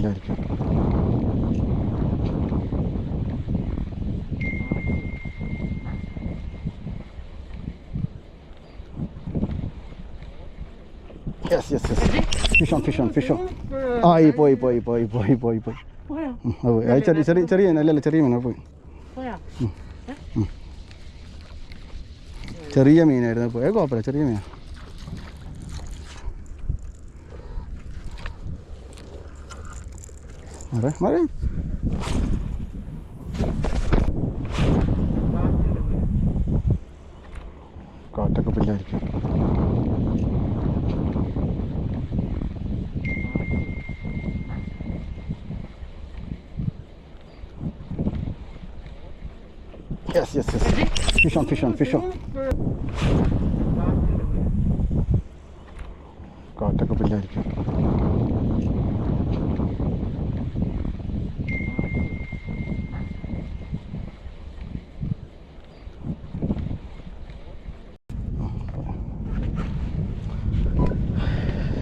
കാട്ടൊക്കെ Yes. Fish on. ആയി പോയി ചെറിയ അല്ലല്ല ചെറിയ മീനാണ് പോയി ചെറിയ മീനായിരുന്നു പോയ കുഴപ്പമില്ല ചെറിയ മീനാ മറേ കാട്ടൊക്കെ പിള്ളേർക്ക് Yes. Fish on. കാട്ടൊക്കെ പിള്ളേർക്ക്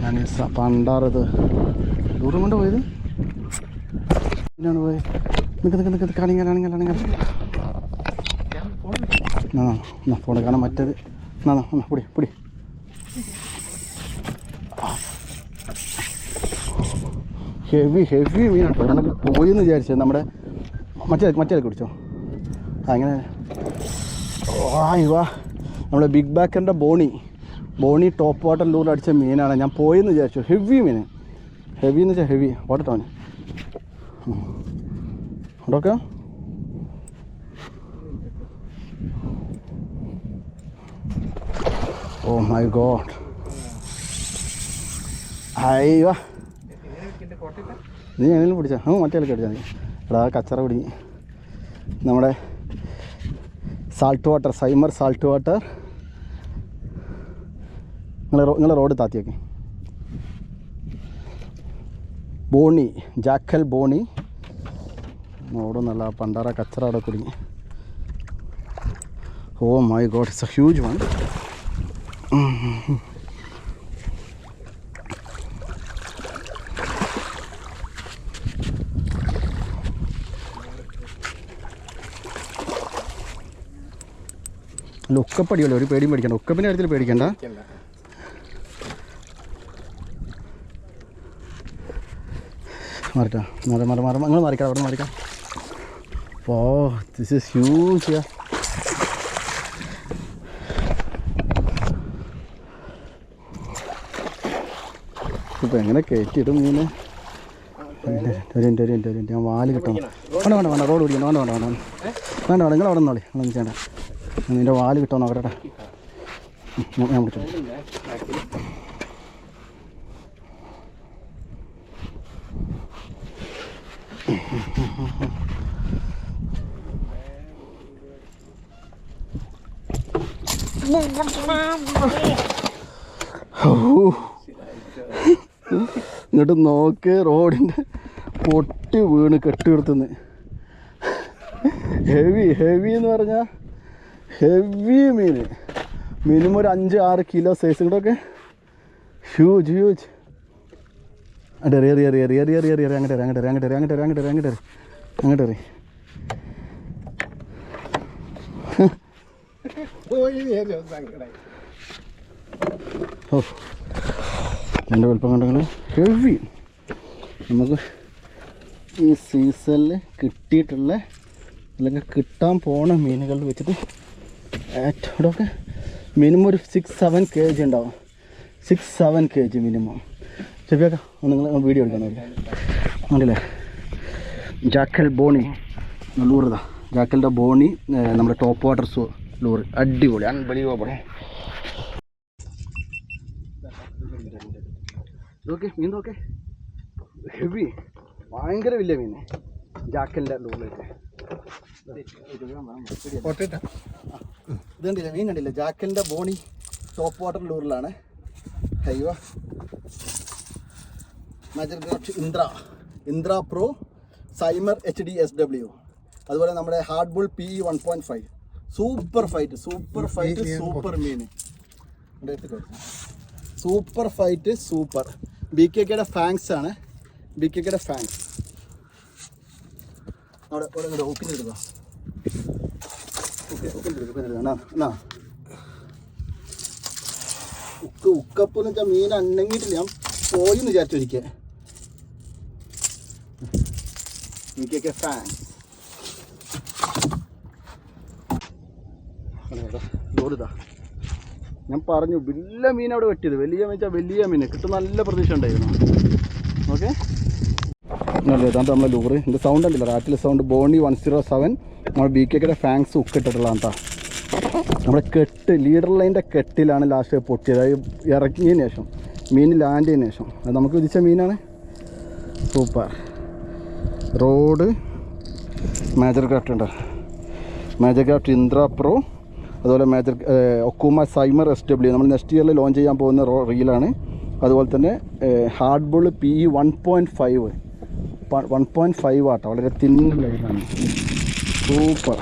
ഞാൻ പണ്ടാറത് ദൂരം കൊണ്ട് പോയത് പോയത് നിൽക്ക് കാണിങ്ങ ഫോണ് കാണാൻ മറ്റേത് പൊടി ഹെവി മീനാട്ടോ ഞാനൊക്കെ പോയെന്ന് വിചാരിച്ചത് നമ്മുടെ മറ്റേ കുടിച്ചോ അങ്ങനെ വാ നമ്മുടെ ബിഗ് ബാക്കറിൻ്റെ ബോണി ടോപ്പ് വാട്ടർ ലൂർ അടിച്ച മീനാണ് ഞാൻ പോയെന്ന് വിചാരിച്ചു ഹെവി മീൻ ഹെവി എന്ന് വെച്ചാൽ ഹെവി ഓടട്ടോന് അവിടെയൊക്കെ ഓ മൈ ഗോഡ് അയ്യോ നീ എങ്ങനെ പിടിച്ചാ മറ്റേ അടിച്ചാൽ മതി എടാ കച്ചറ പിടി നമ്മുടെ സാൾട്ട് വാട്ടർ സൈമർ സാൾട്ട് വാട്ടർ നിങ്ങളെ റോഡ് താത്തിയൊക്കെ ജാക്കൽ ബോണി റോഡ് നല്ല പണ്ടാറ കച്ചറ അവിടെ കുടുങ്ങി oh my God it's a huge one അല്ല ഒക്കപ്പടിയല്ലോ ഒരു പേടിയും പേടിക്കണ്ട ഒക്കപ്പിൻ്റെ കാര്യത്തിൽ പേടിക്കണ്ട മാറിട്ടാ നിങ്ങൾ മാറിക്കാം അവിടെ മാറിക്കാം ഓ ദിസ് ഈസ് ഹ്യൂജ് ഇപ്പം എങ്ങനെ കയറ്റിയിടും മീന് ഒരു ഞാൻ വാല് കിട്ടണം വേണ്ട റോഡ് പിടിക്കണം വേണ്ട നിങ്ങൾ അവിടെ നിന്നോളി ഒന്നും ചെയ്യണ്ട നിൻ്റെ വാല് കിട്ടുമോ നോക്കട്ടെ ഞാൻ പിടിച്ചോ ഇങ്ങോട്ട് നോക്ക് റോഡിൻ്റെ പൊട്ടി വീണ് കെട്ടിയെടുത്തുനിന്ന് ഹെവി എന്ന് പറഞ്ഞാൽ ഹെവി മിനിമം ഒരു 5-6 കിലോ സൈസ് ഇങ്ങോട്ടൊക്കെ ഹ്യൂജ് എറി അങ്ങോട്ട് ഓ എൻ്റെ വലുപ്പം കണ്ടെങ്കിൽ ഹെവി നമുക്ക് ഈ സീസണിൽ കിട്ടിയിട്ടുള്ള അല്ലെങ്കിൽ കിട്ടാൻ പോണ മീനുകൾ വെച്ചിട്ട് ഏറ്റവും മിനിമം ഒരു 6-7 kg ഉണ്ടാവും 6-7 kg മിനിമം ചെപ്പിയാക്ക നിങ്ങൾ വീഡിയോ എടുക്കാൻ ഉണ്ടല്ലേ ജാക്കൽ ബോണി ലൂറിതാ ജാക്കലിൻ്റെ ബോണി നമ്മുടെ ടോപ്പ് വാട്ടർ ലൂർ അടിപൊളി അൺബിലീവബിൾ ഇതൊക്കെ മീൻ നോക്കെ ഹെവി ഭയങ്കര വലിയ മീൻ ജാക്കലിൻ്റെ ലൂറിലേക്ക് ഇതുണ്ടല്ലേ മീൻ കണ്ടില്ലേ ജാക്കലിൻ്റെ ബോണി ടോപ്പ് വാട്ടർ ലൂറിലാണ് ഹൈവ ഇന്ദ്ര പ്രോ സൈമർ HDSW അതുപോലെ നമ്മുടെ hard bull PE 1.5 super fight മീൻ സൂപ്പർ ഫൈറ്റ് BKKയുടെ ഫാങ്സ് ആണ് BKK ഫാൻസ് അവിടെ ഓപ്പിനെടുക്കുക. ഉക്കപ്പെന്ന് വെച്ചാൽ മീൻ അണ്ണങ്ങിയിട്ടില്ല, ഞാൻ പോയിന്ന് വിചാരിച്ചൊരിക്കൽ. BKK fans ലോഡിതാ. ഞാൻ പറഞ്ഞു വലിയ മീൻ അവിടെ വെട്ടിയത്, വലിയ മീൻ വെച്ചാൽ വലിയ മീൻ കിട്ടും, നല്ല പ്രതീക്ഷ ഉണ്ടായിരുന്നു. ഓക്കെ അല്ലേ, ഇതാണ് നമ്മളെ ലൂറ്. എൻ്റെ സൗണ്ട് ഉണ്ടല്ലോ, റാറ്റിൽ സൗണ്ട് ബോണി 107 നമ്മൾ BKK ഫാങ്സ് ഉക്കിട്ടിട്ടുള്ളതാണ് കേട്ടോ. നമ്മുടെ കെട്ട് ലീഡർ ലൈൻ്റെ കെട്ടിലാണ് ലാസ്റ്റ് പൊട്ടിയത്. അത് ഇറക്കിയതിന് ശേഷം മീൻ ലാൻഡ് ചെയ്തതിന് ശേഷം അത് നമുക്ക് വിധിച്ച മീനാണ്. സൂപ്പർ. റോഡ് മേജർ ക്രാഫ്റ്റ് ഉണ്ട്, മേജർ ക്രാഫ്റ്റ് ഇന്ദ്ര പ്രോ, അതുപോലെ മേജർ ഒക്കൂമ സൈമർ SW നമ്മൾ നെക്സ്റ്റ് ഇയറിൽ ലോഞ്ച് ചെയ്യാൻ പോകുന്ന റീലാണ്. അതുപോലെ തന്നെ ഹാർഡ് ബോൾ PE 1.5 ആട്ടോ, വളരെ തിൻ ലൈനാണ്. സൂപ്പർ.